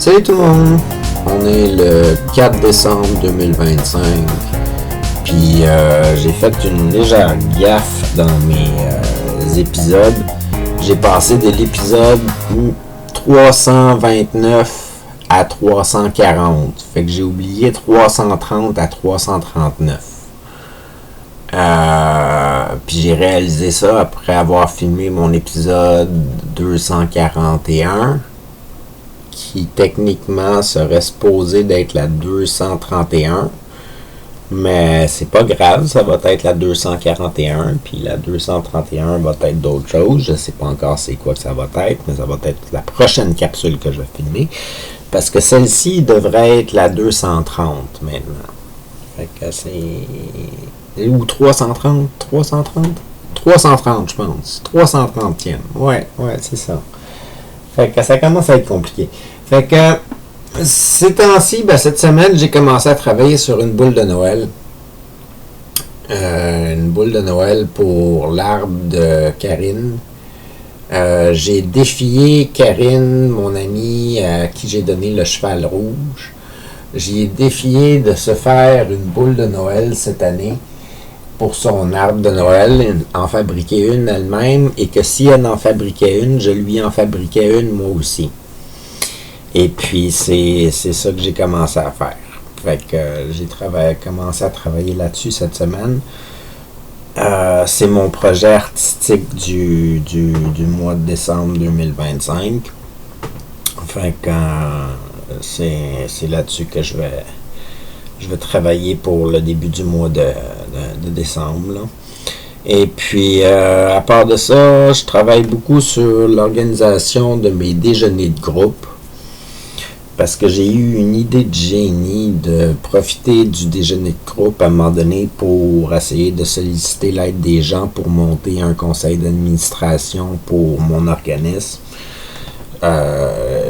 Salut tout le monde! On est le 4 décembre 2025. Puis j'ai fait une légère gaffe dans mes épisodes. J'ai passé de l'épisode 329 à 340. Fait que j'ai oublié 330 à 339. Puis j'ai réalisé ça après avoir filmé mon épisode 241, qui techniquement serait supposé d'être la 231, mais c'est pas grave, ça va être la 241, puis la 231 va être d'autres choses, je sais pas encore c'est quoi que ça va être, mais ça va être la prochaine capsule que je vais filmer, parce que celle-ci devrait être la 230 maintenant. Fait que c'est... Ou 330, 330, je pense. 330e. Ouais, c'est ça. Fait que ça commence à être compliqué. Fait que ces temps-ci, cette semaine, j'ai commencé à travailler sur une boule de Noël. Une boule de Noël pour l'arbre de Karine. J'ai défié Karine, mon amie, à qui j'ai donné le cheval rouge. J'ai défié de se faire une boule de Noël cette année pour son arbre de Noël, en fabriquer une elle-même, et que si elle en fabriquait une, je lui en fabriquais une moi aussi. Et puis c'est ça que j'ai commencé à faire. Fait que j'ai commencé à travailler là-dessus cette semaine. C'est mon projet artistique du mois de décembre 2025. Fait que c'est là-dessus que je vais travailler pour le début du mois de décembre. Là. Et puis, à part de ça, je travaille beaucoup sur l'organisation de mes déjeuners de groupe. Parce que j'ai eu une idée de génie de profiter du déjeuner de groupe à un moment donné pour essayer de solliciter l'aide des gens pour monter un conseil d'administration pour mon organisme.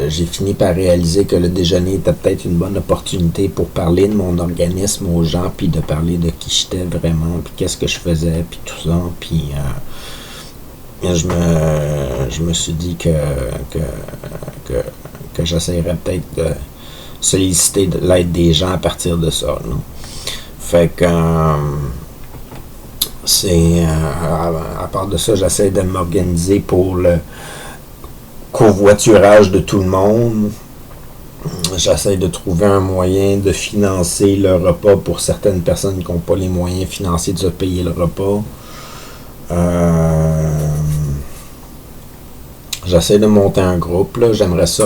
J'ai fini par réaliser que le déjeuner était peut-être une bonne opportunité pour parler de mon organisme aux gens, puis de parler de qui j'étais vraiment, puis qu'est-ce que je faisais, puis tout ça. Puis je me suis dit que j'essaierais peut-être de solliciter l'aide des gens à partir de ça. Là. Fait que à part de ça, j'essaie de m'organiser pour le covoiturage de tout le monde. J'essaie de trouver un moyen de financer le repas pour certaines personnes qui n'ont pas les moyens financiers de se payer le repas. J'essaie de monter un groupe. Là. J'aimerais ça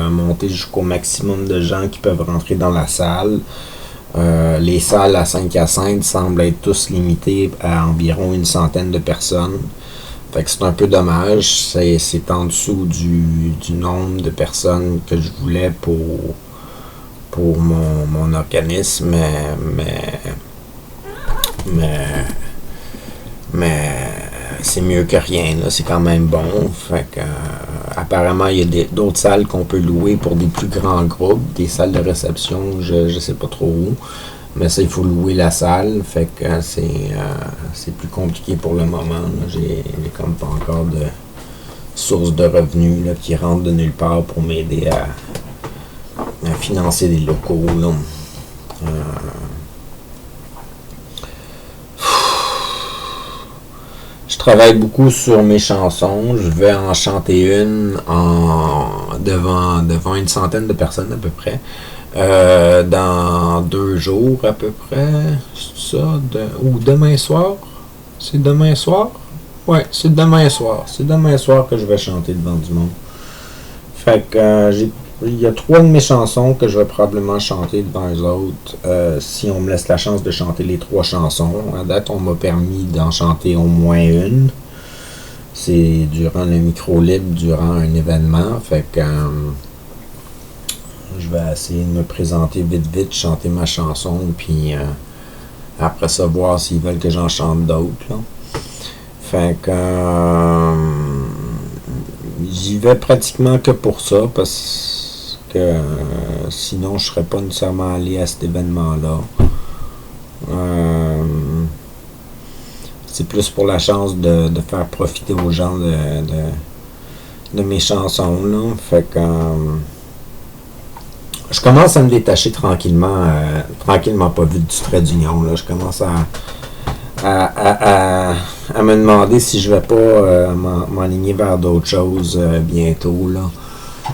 monter jusqu'au maximum de gens qui peuvent rentrer dans la salle. Les salles à 5 à 5 semblent être tous limitées à environ une centaine de personnes. Fait que c'est un peu dommage, c'est en dessous du nombre de personnes que je voulais pour mon organisme, mais c'est mieux que rien, là, c'est quand même bon. Fait que apparemment il y a d'autres salles qu'on peut louer pour des plus grands groupes, des salles de réception, je sais pas trop où. Mais ça, il faut louer la salle, fait que c'est plus compliqué pour le moment. Là. J'ai comme pas encore de source de revenus là, qui rentrent de nulle part pour m'aider à financer des locaux. Là. Je travaille beaucoup sur mes chansons. Je vais en chanter une devant une centaine de personnes à peu près. Dans 2 jours à peu près, c'est ça, ou demain soir, c'est demain soir, ouais, c'est demain soir que je vais chanter devant du monde. Fait que il y a 3 de mes chansons que je vais probablement chanter devant les autres, si on me laisse la chance de chanter les 3 chansons. À date, on m'a permis d'en chanter au moins une. C'est durant le micro libre, durant un événement, fait que je vais essayer de me présenter vite, chanter ma chanson, puis après ça, voir s'ils veulent que j'en chante d'autres. Là. Fait que j'y vais pratiquement que pour ça, parce que sinon, je serais pas nécessairement allé à cet événement-là. C'est plus pour la chance de faire profiter aux gens de mes chansons. Là. Fait que je commence à me détacher tranquillement pas vite du trait d'union. Là. Je commence à me demander si je vais pas m'enligner vers d'autres choses bientôt. Là.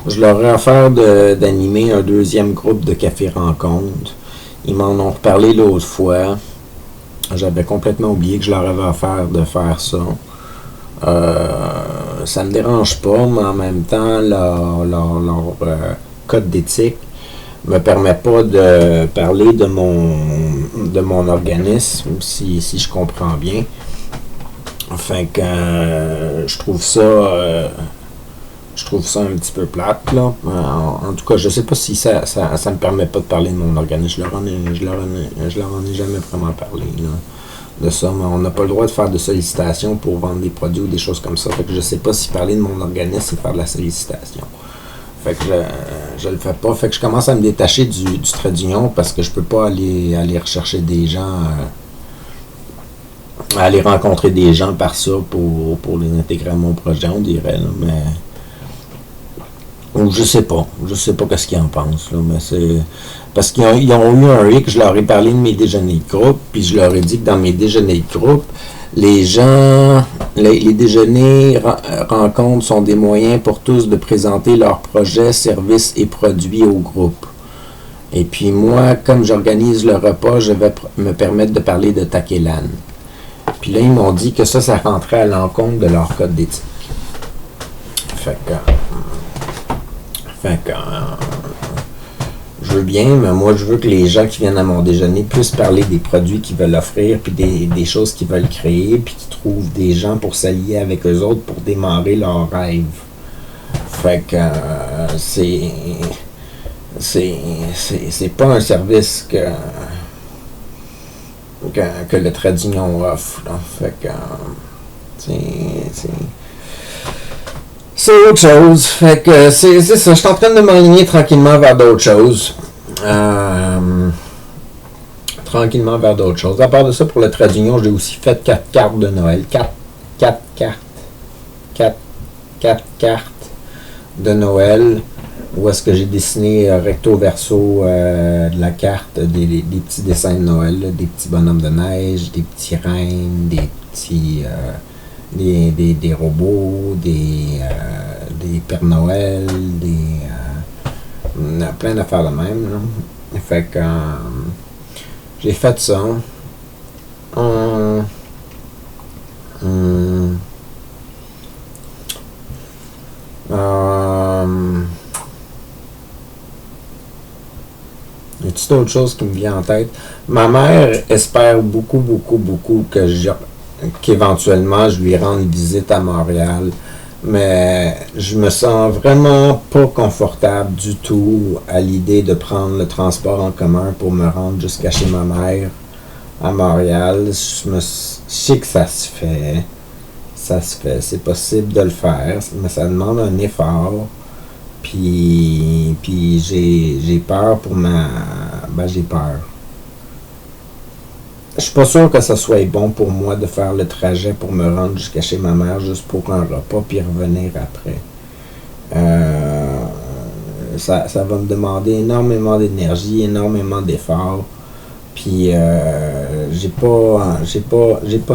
Je leur ai offert d'animer un deuxième groupe de café rencontre. Ils m'en ont reparlé l'autre fois. J'avais complètement oublié que je leur avais offert de faire ça. Ça me dérange pas, mais en même temps, leur code d'éthique me permet pas de parler de mon organisme, si je comprends bien. Fait que je trouve ça un petit peu plate, là. En tout cas, je sais pas si ça me permet pas de parler de mon organisme. Je leur en ai jamais vraiment parlé, là, de ça, mais on n'a pas le droit de faire de sollicitation pour vendre des produits ou des choses comme ça. Fait que je sais pas si parler de mon organisme, c'est faire de la sollicitation. Fait que je le fais pas. Fait que je commence à me détacher du trait d'union parce que je peux pas aller rechercher des gens, aller rencontrer des gens par ça pour les intégrer à mon projet, on dirait, là, mais ou je sais pas qu'est-ce qu'ils en pensent, là, mais c'est parce qu'ils ont eu un hic, je leur ai parlé de mes déjeuners de groupe, puis je leur ai dit que dans mes déjeuners de groupe, les déjeuners rencontres sont des moyens pour tous de présenter leurs projets, services et produits au groupe. Et puis moi, comme j'organise le repas, je vais me permettre de parler de Takelan. Puis là, ils m'ont dit que ça rentrait à l'encontre de leur code d'éthique. Fait que je veux bien, mais moi, je veux que les gens qui viennent à mon déjeuner puissent parler des produits qu'ils veulent offrir, puis des choses qu'ils veulent créer, puis qu'ils trouvent des gens pour s'allier avec eux autres pour démarrer leurs rêves. Fait que c'est pas un service que le trait d'union offre. Là. Fait que c'est autre chose. Fait que c'est ça. Je suis en train de m'enligner tranquillement vers d'autres choses. Tranquillement vers d'autres choses. À part de ça, pour le trait d'union, j'ai aussi fait 4 cartes de Noël. 4 cartes de Noël. Où est-ce que j'ai dessiné recto verso de la carte des petits dessins de Noël, là, des petits bonhommes de neige, des petits reines, des petits des robots, des Pères Noël, plein d'affaires de même. Là. Fait que j'ai fait ça. Y a-t-il d'autres choses qui me viennent en tête? Ma mère espère beaucoup qu'éventuellement je lui rende visite à Montréal. Mais je me sens vraiment pas confortable du tout à l'idée de prendre le transport en commun pour me rendre jusqu'à chez ma mère à Montréal. Je sais que ça se fait. C'est possible de le faire, mais ça demande un effort. Puis j'ai peur pour j'ai peur. Je suis pas sûr que ça soit bon pour moi de faire le trajet pour me rendre jusqu'à chez ma mère juste pour un repas puis revenir après. Ça va me demander énormément d'énergie, énormément d'efforts. Puis j'ai pas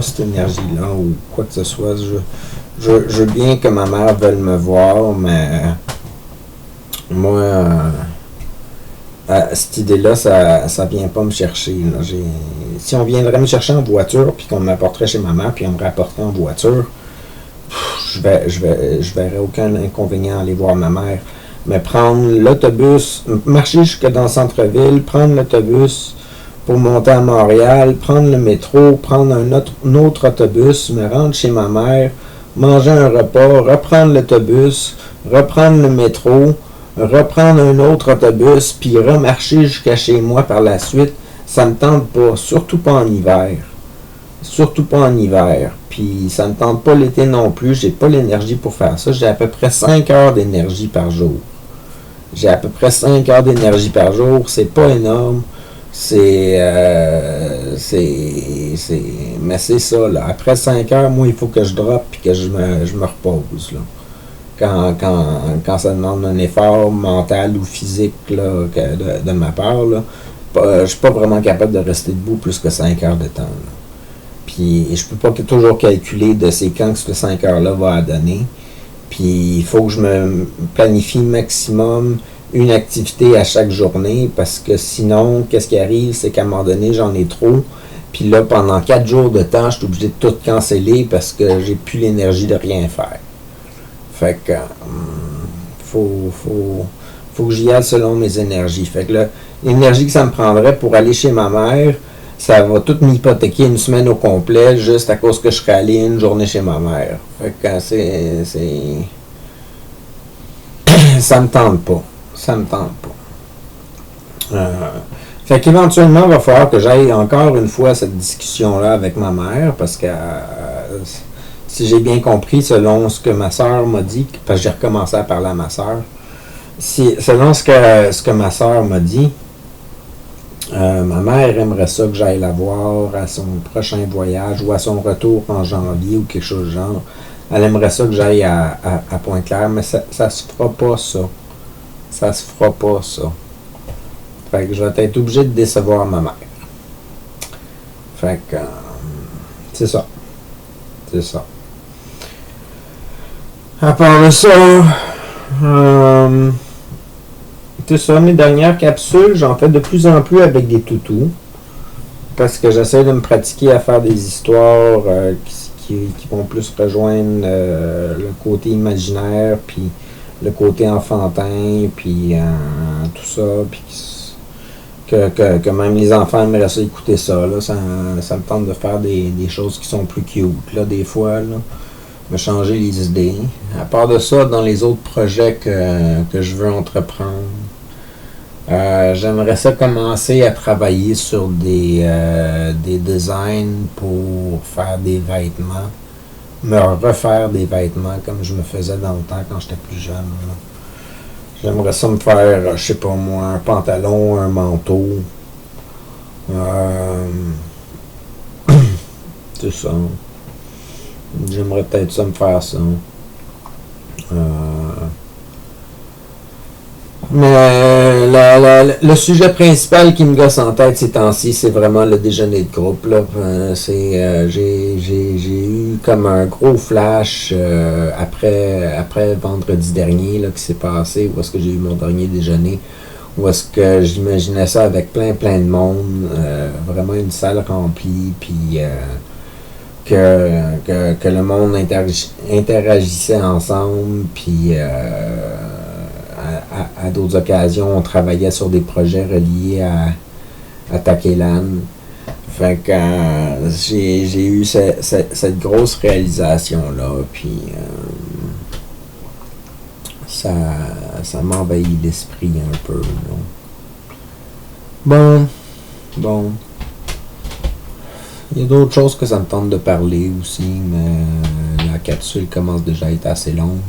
cette énergie-là ou quoi que ce soit. Je veux bien que ma mère veuille me voir, mais moi, cette idée-là, ça vient pas me chercher. Là. Si on viendrait me chercher en voiture, puis qu'on m'apporterait chez ma mère, puis on me rapporterait en voiture, je verrais aucun inconvénient à aller voir ma mère. Mais prendre l'autobus, marcher jusque dans le centre-ville, prendre l'autobus pour monter à Montréal, prendre le métro, prendre un autre autobus, me rendre chez ma mère, manger un repas, reprendre l'autobus, reprendre le métro, reprendre un autre autobus, puis remarcher jusqu'à chez moi par la suite, ça me tente pas, surtout pas en hiver. Surtout pas en hiver. Puis ça me tente pas l'été non plus, j'ai pas l'énergie pour faire ça. J'ai à peu près 5 heures d'énergie par jour. C'est pas énorme. Mais c'est ça, là. Après 5 heures, moi, il faut que je drop puis que je me repose, là. quand ça demande un effort mental ou physique là, de ma part, là, je suis pas vraiment capable de rester debout plus que 5 heures de temps. Là. Puis je peux pas toujours calculer de c'est quand que ce 5 heures-là va donner. Puis il faut que je me planifie maximum une activité à chaque journée parce que sinon, qu'est-ce qui arrive, c'est qu'à un moment donné, j'en ai trop. Puis là, pendant 4 jours de temps, je suis obligé de tout canceller parce que j'ai plus l'énergie de rien faire. Fait que faut que j'y aille selon mes énergies. Fait que là, l'énergie que ça me prendrait pour aller chez ma mère, ça va tout m'hypothéquer une semaine au complet juste à cause que je serais allé une journée chez ma mère. Fait que ça me tente pas. Ça me tente pas. Fait qu'éventuellement, il va falloir que j'aille encore une fois cette discussion-là avec ma mère parce que si j'ai bien compris, selon ce que ma soeur m'a dit, parce que j'ai recommencé à parler à ma soeur, selon ce que ma soeur m'a dit, ma mère aimerait ça que j'aille la voir à son prochain voyage ou à son retour en janvier ou quelque chose du genre. Elle aimerait ça que j'aille à Pointe-Claire, mais ça se fera pas ça. Ça se fera pas ça. Fait que je vais être obligé de décevoir ma mère. Fait que c'est ça. C'est ça. À part de ça, c'est ça, mes dernières capsules, j'en fais de plus en plus avec des toutous. Parce que j'essaie de me pratiquer à faire des histoires qui vont plus rejoindre le côté imaginaire, puis le côté enfantin, puis tout ça, puis que même les enfants aimeraient ça écouter ça, là. Ça me tente de faire des choses qui sont plus cute, là, des fois, là. Me changer les idées. À part de ça, dans les autres projets que je veux entreprendre, j'aimerais ça commencer à travailler sur des designs pour faire des vêtements, me refaire des vêtements comme je me faisais dans le temps quand j'étais plus jeune. Là. J'aimerais ça me faire, je sais pas moi, un pantalon, un manteau. C'est ça. J'aimerais peut-être ça me faire ça. Mais le sujet principal qui me gosse en tête ces temps-ci, c'est vraiment le déjeuner de groupe. Là. J'ai eu comme un gros flash après vendredi dernier là, qui s'est passé, où est-ce que j'ai eu mon dernier déjeuner, où est-ce que j'imaginais ça avec plein de monde, vraiment une salle remplie, puis que le monde interagissait ensemble, puis à d'autres occasions, on travaillait sur des projets reliés à Takelan. Fait que j'ai eu cette grosse réalisation-là, puis ça m'envahit l'esprit un peu. Là. Bon. Il y a d'autres choses que ça me tente de parler aussi, mais la capsule commence déjà à être assez longue.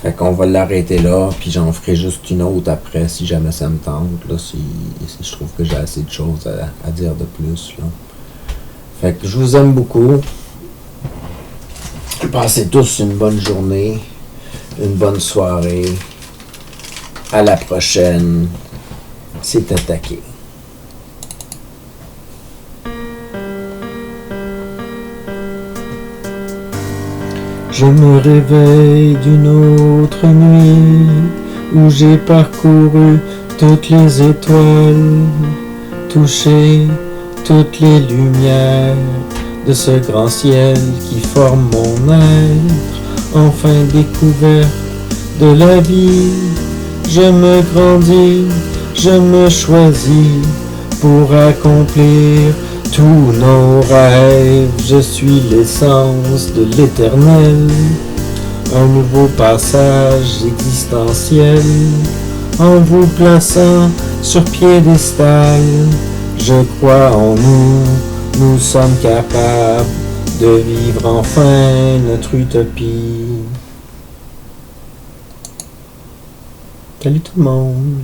Fait qu'on va l'arrêter là, puis j'en ferai juste une autre après si jamais ça me tente, là, si je trouve que j'ai assez de choses à dire de plus. Là. Fait que je vous aime beaucoup. Passez tous une bonne journée, une bonne soirée. À la prochaine. C'est attaqué. Je me réveille d'une autre nuit où j'ai parcouru toutes les étoiles, touché toutes les lumières de ce grand ciel qui forme mon être, enfin découverte de la vie. Je me grandis, je me choisis pour accomplir tous nos rêves. Je suis l'essence de l'éternel, un nouveau passage existentiel. En vous plaçant sur piédestal, je crois en nous, nous sommes capables de vivre enfin notre utopie. Salut tout le monde.